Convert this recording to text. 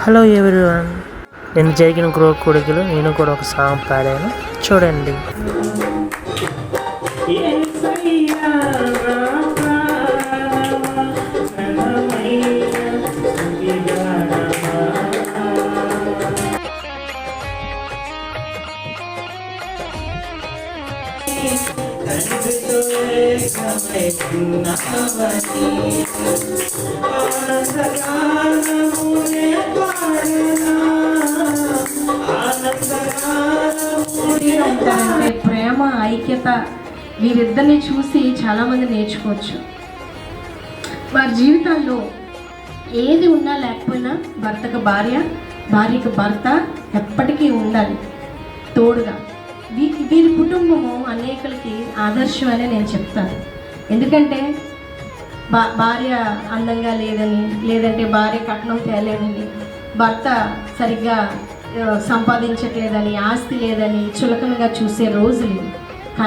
Hello everyone, నేను జరిగిన కొడుకులు నేను కూడా ఒక సాంగ్ పాడాను, చూడండి. అంటే ప్రేమ, ఐక్యత, వీరిద్దరిని చూసి చాలామంది నేర్చుకోవచ్చు. వారి జీవితాల్లో ఏది ఉన్నా లేకపోయినా భర్తకు భార్య, భార్యకు భర్త ఎప్పటికీ ఉండాలి తోడుగా. వీరి కుటుంబము అనేకులకి ఆదర్శం అని నేను చెప్తాను. ఎందుకంటే భార్య అందంగా లేదని, లేదంటే భార్య కట్నం తేలేదని, భర్త సరిగ్గా సంపాదించట్లేదని, ఆస్తి లేదని చులకనగా చూసే రోజులు